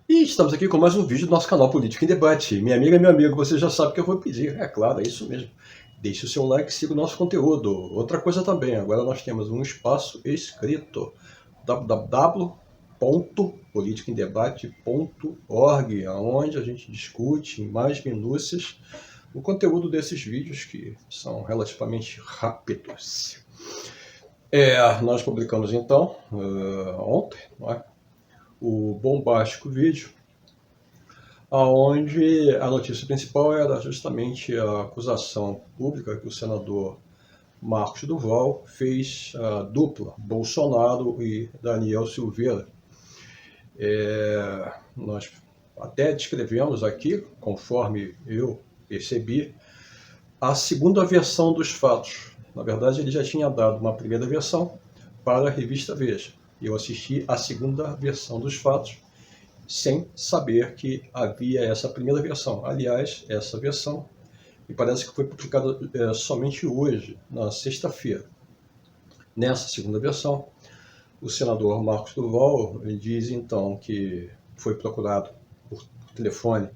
E estamos aqui com mais um vídeo do nosso canal Política em Debate. Minha amiga e meu amigo, você já sabe o que eu vou pedir. É claro, é isso mesmo. Deixe o seu like e siga o nosso conteúdo. Outra coisa também, agora nós temos um espaço escrito www.politicaemdebate.org, onde a gente discute em mais minúcias o conteúdo desses vídeos que são relativamente rápidos. Nós publicamos então, ontem, não é? O bombástico vídeo onde a notícia principal era justamente a acusação pública que o senador Marcos Duval fez a dupla Bolsonaro e Daniel Silveira. Nós até descrevemos aqui, conforme eu percebi, a segunda versão dos fatos. Na verdade, ele já tinha dado uma primeira versão para a revista Veja. Eu assisti a segunda versão dos fatos sem saber que havia essa primeira versão. Aliás, essa versão me parece que foi publicada somente hoje, na sexta-feira. Nessa segunda versão, o senador Marcos Duval diz então que foi procurado por telefone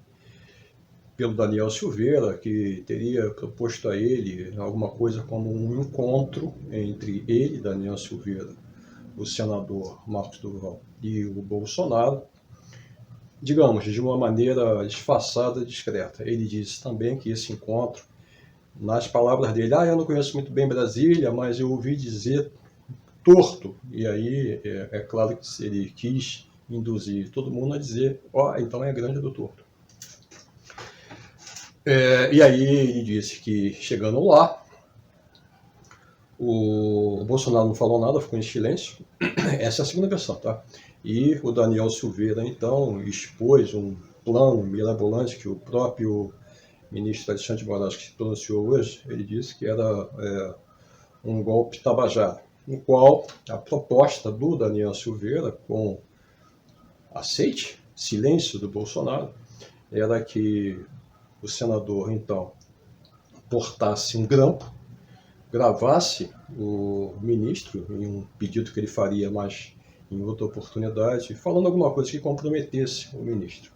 pelo Daniel Silveira, que teria proposto a ele alguma coisa como um encontro entre ele, Daniel Silveira, o senador Marcos Duval e o Bolsonaro, digamos, de uma maneira disfarçada, discreta. Ele disse também que esse encontro, nas palavras dele, eu não conheço muito bem Brasília, mas eu ouvi dizer torto. E aí, é claro que ele quis induzir todo mundo a dizer, então é Grande do Torto. E aí ele disse que, chegando lá, o Bolsonaro não falou nada, ficou em silêncio. Essa é a segunda versão, tá? E o Daniel Silveira, então, expôs um plano mirabolante que o próprio ministro Alexandre de Moraes, que se pronunciou hoje, ele disse que era um golpe tabajara, no qual a proposta do Daniel Silveira, com aceite, silêncio do Bolsonaro, era que o senador, então, portasse um grampo, gravasse o ministro em um pedido que ele faria, mas em outra oportunidade, falando alguma coisa que comprometesse o ministro.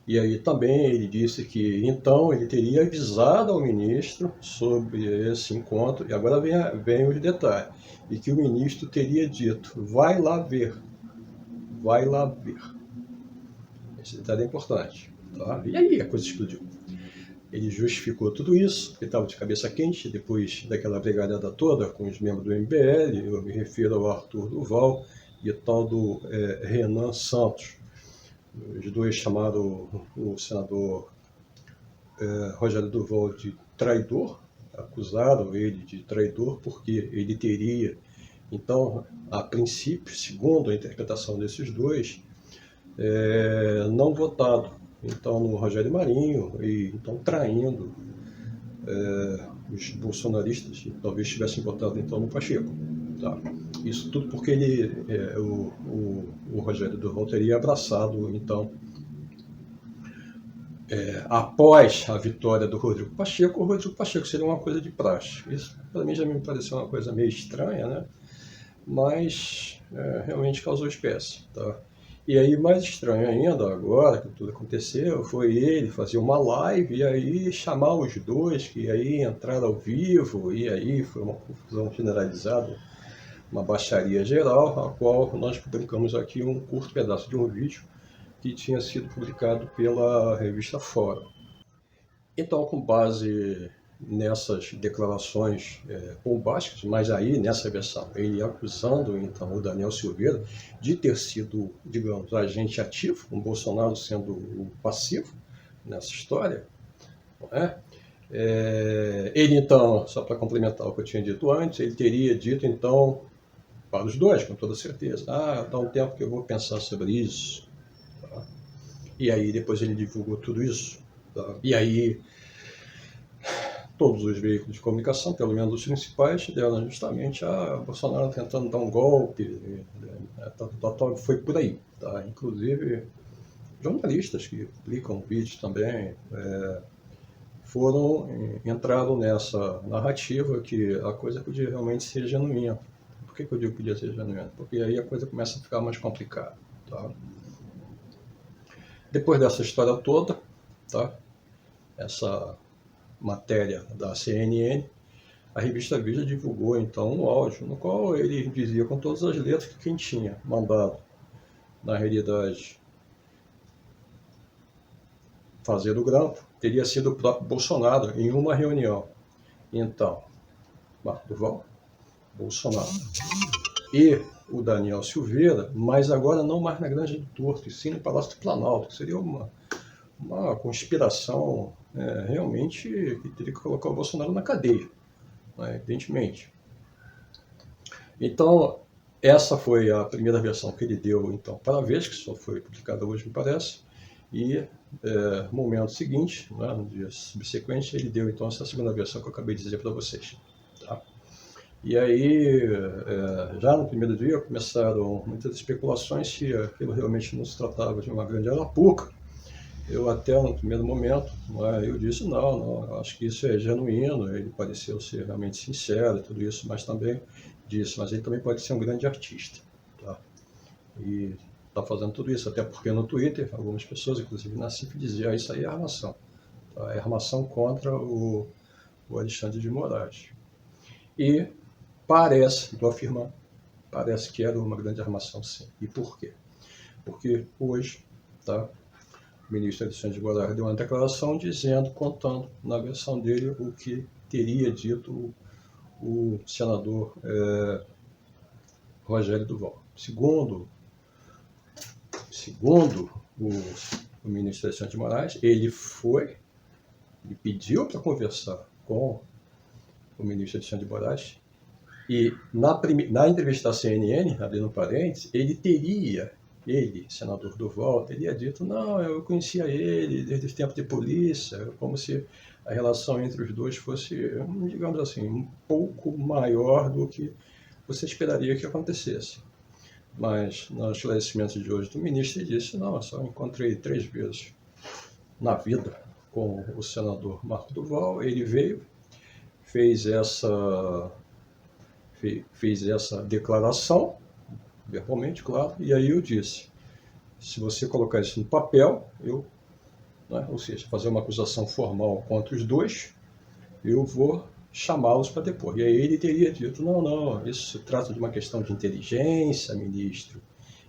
E aí também ele disse que então ele teria avisado ao ministro sobre esse encontro, e agora vem os detalhes, e que o ministro teria dito, vai lá ver. Esse detalhe é importante. Tá? E aí a coisa explodiu. Ele justificou tudo isso, ele estava de cabeça quente depois daquela brigalhada toda com os membros do MBL, eu me refiro ao Arthur Duval e tal do Renan Santos. Os dois chamaram o senador Rogério Duval de traidor, acusaram ele de traidor porque ele teria, então, a princípio, segundo a interpretação desses dois, não votado então no Rogério Marinho e então traindo os bolsonaristas e talvez tivessem votado então no Pacheco. Tá? Isso tudo porque o Rogério Duval teria abraçado então após a vitória do Rodrigo Pacheco, o Rodrigo Pacheco seria uma coisa de praxe. Isso para mim já me pareceu uma coisa meio estranha, né? Mas realmente causou espécie. Tá? E aí, mais estranho ainda, agora que tudo aconteceu, foi ele fazer uma live e aí chamar os dois, que aí entraram ao vivo, e aí foi uma confusão generalizada, uma baixaria geral, a qual nós publicamos aqui um curto pedaço de um vídeo que tinha sido publicado pela revista Fórum. Então, com base nessas declarações bombásticas, mas aí nessa versão, ele acusando então o Daniel Silveira de ter sido, digamos, agente ativo, com Bolsonaro sendo o passivo nessa história, não é? Ele então, só para complementar o que eu tinha dito antes, ele teria dito então para os dois, com toda certeza, dá um tempo que eu vou pensar sobre isso. Tá? E aí depois ele divulgou tudo isso. Tá? E aí todos os veículos de comunicação, pelo menos os principais, deram justamente Bolsonaro tentando dar um golpe, foi por aí. Tá? Inclusive, jornalistas que publicam vídeos também entraram nessa narrativa que a coisa podia realmente ser genuína. Por que eu digo que podia ser genuína? Porque aí a coisa começa a ficar mais complicada. Tá? Depois dessa história toda, tá? Essa matéria da CNN, a revista Veja divulgou então um áudio no qual ele dizia com todas as letras que quem tinha mandado, na realidade, fazer o grampo teria sido o próprio Bolsonaro em uma reunião. Então, Marco Duval, Bolsonaro e o Daniel Silveira, mas agora não mais na Granja do Torto, e sim no Palácio do Planalto, que seria uma conspiração realmente que teria que colocar o Bolsonaro na cadeia, né, evidentemente. Então, essa foi a primeira versão que ele deu então, para a Veja, que só foi publicada hoje, me parece, e no momento seguinte, né, no dia subsequente, ele deu então essa segunda versão que eu acabei de dizer para vocês. Tá? E aí, já no primeiro dia, começaram muitas especulações se aquilo realmente não se tratava de uma grande arapuca. Eu até no primeiro momento, eu disse não, acho que isso é genuíno, ele pareceu ser realmente sincero e tudo isso, mas também disse, mas ele também pode ser um grande artista, tá? E está fazendo tudo isso, até porque no Twitter, algumas pessoas, inclusive na CIF, diziam, isso aí é armação, tá? É armação contra o Alexandre de Moraes. E parece, estou afirmando, parece que era uma grande armação sim. E por quê? Porque hoje, tá? O ministro Alexandre de Moraes deu uma declaração dizendo, contando na versão dele, o que teria dito o senador Rogério Duval. Segundo o ministro Alexandre de Moraes, ele pediu para conversar com o ministro Alexandre de Moraes e na entrevista à CNN, abrindo parênteses, ele, senador Duval, teria dito, não, eu conhecia ele desde o tempo de polícia, como se a relação entre os dois fosse, digamos assim, um pouco maior do que você esperaria que acontecesse. Mas, no esclarecimento de hoje do ministro, ele disse, não, eu só encontrei 3 vezes na vida com o senador Marco Duval, ele veio, fez essa declaração, verbalmente, claro, e aí eu disse, se você colocar isso no papel, ou seja, fazer uma acusação formal contra os dois, eu vou chamá-los para depor. E aí ele teria dito, não, isso se trata de uma questão de inteligência, ministro,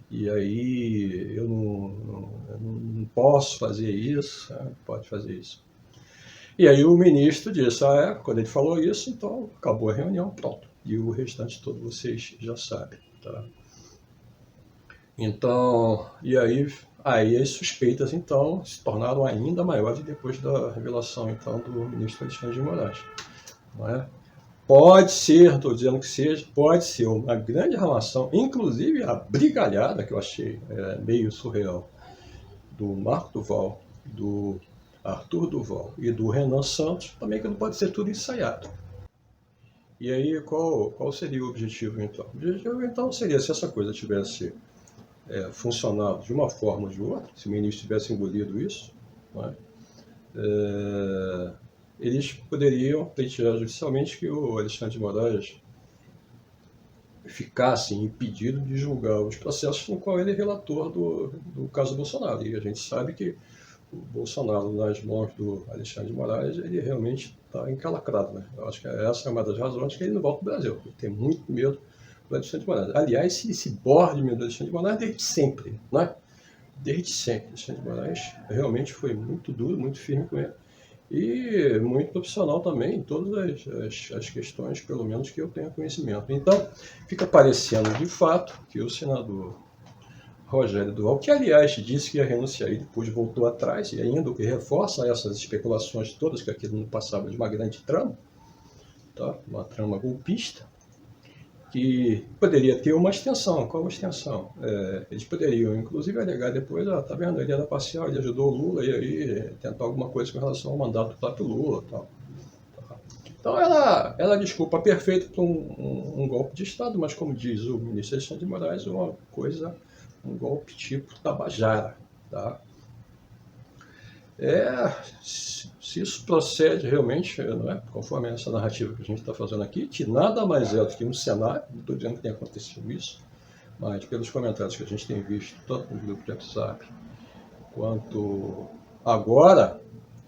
e aí eu não posso fazer isso, não pode fazer isso. E aí o ministro disse, quando ele falou isso, então acabou a reunião, pronto. E o restante todo vocês já sabem, tá? Então, e aí as suspeitas, então, se tornaram ainda maiores depois da revelação, então, do ministro Alexandre de Moraes. Não é? Pode ser, estou dizendo que seja, pode ser uma grande armação, inclusive a brigalhada, que eu achei meio surreal, do Marco Duval, do Arthur Duval e do Renan Santos, também que não pode ser tudo ensaiado. E aí, qual seria o objetivo, então? O objetivo, então, seria, se essa coisa tivesse funcionado de uma forma ou de outra, se o ministro tivesse engolido isso, né, eles poderiam pleitear judicialmente que o Alexandre de Moraes ficasse impedido de julgar os processos no qual ele é relator do caso Bolsonaro. E a gente sabe que o Bolsonaro, nas mãos do Alexandre de Moraes, ele realmente está encalacrado, né? Eu acho que essa é uma das razões que ele não volta para o Brasil. Ele tem muito medo do Alexandre de Moraes. Aliás, esse borde medo do Alexandre de Moraes desde sempre, né? Desde sempre. Alexandre de Moraes realmente foi muito duro, muito firme com ele. E muito profissional também em todas as questões, pelo menos que eu tenha conhecimento. Então, fica parecendo de fato que o senador Rogério Duval, que aliás disse que ia renunciar e depois voltou atrás, e ainda o que reforça essas especulações todas, que aquilo não passava de uma grande trama, tá? Uma trama golpista, que poderia ter uma extensão. Qual a extensão? Eles poderiam, inclusive, alegar depois, tá vendo, ele era parcial, ele ajudou o Lula, e aí tentar alguma coisa com relação ao mandato do próprio Lula. Tal. Então, ela é a desculpa perfeita para um golpe de Estado, mas como diz o ministro Alexandre de Moraes, um golpe tipo Tabajara. Tá? Se isso procede realmente, não é? Conforme essa narrativa que a gente está fazendo aqui, que nada mais é do que um cenário, não estou dizendo que tenha acontecido isso, mas pelos comentários que a gente tem visto, tanto no grupo de WhatsApp, quanto agora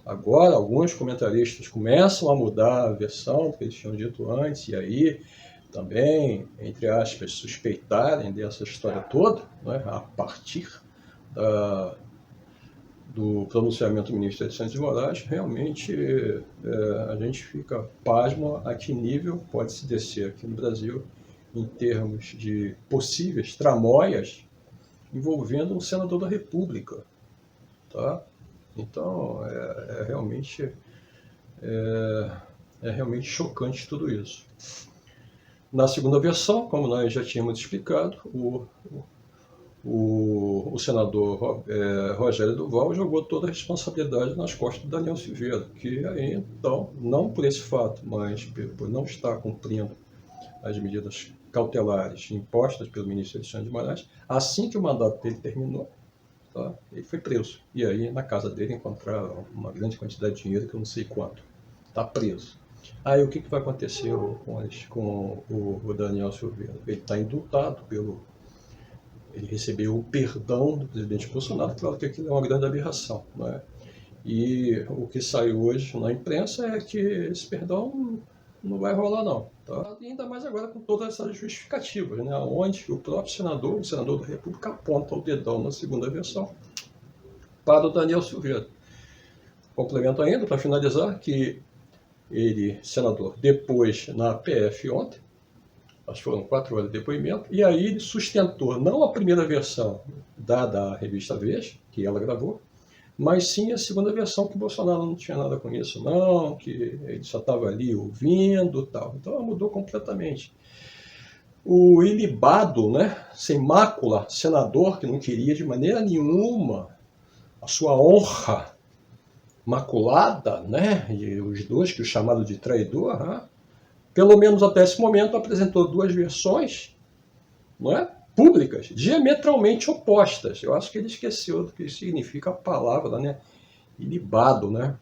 alguns comentaristas começam a mudar a versão do que eles tinham dito antes, e aí também, entre aspas, suspeitarem dessa história toda, né, a partir do pronunciamento do ministro Alexandre de Moraes, realmente a gente fica pasmo a que nível pode se descer aqui no Brasil em termos de possíveis tramóias envolvendo um senador da República. Tá? Então, é realmente chocante tudo isso. Na segunda versão, como nós já tínhamos explicado, o senador Rogério Duval jogou toda a responsabilidade nas costas do Daniel Silveira, que aí, então, não por esse fato, mas por não estar cumprindo as medidas cautelares impostas pelo ministro Alexandre de Moraes, assim que o mandato dele terminou, tá, ele foi preso. E aí, na casa dele, encontraram uma grande quantidade de dinheiro, que eu não sei quanto. Está preso. Aí, o que vai acontecer com o Daniel Silveira? Ele está indultado ele recebeu o perdão do presidente Bolsonaro, claro que aquilo é uma grande aberração, não é? E o que saiu hoje na imprensa é que esse perdão não vai rolar não, tá? E ainda mais agora com todas essas justificativas, né? Onde o próprio senador, o senador da República, aponta o dedão na segunda versão para o Daniel Silveira. Complemento ainda, para finalizar, que ele, senador, depois na PF ontem, acho que foram 4 horas de depoimento, e aí ele sustentou não a primeira versão da revista Veja, que ela gravou, mas sim a segunda versão, que o Bolsonaro não tinha nada com isso não, que ele só estava ali ouvindo e tal. Então ela mudou completamente. O ilibado, né, sem mácula, senador que não queria de maneira nenhuma a sua honra maculada, né, e os dois que o chamaram de traidor, né, pelo menos até esse momento, apresentou 2 versões, não é, públicas, diametralmente opostas. Eu acho que ele esqueceu do que significa a palavra, né, ilibado, né?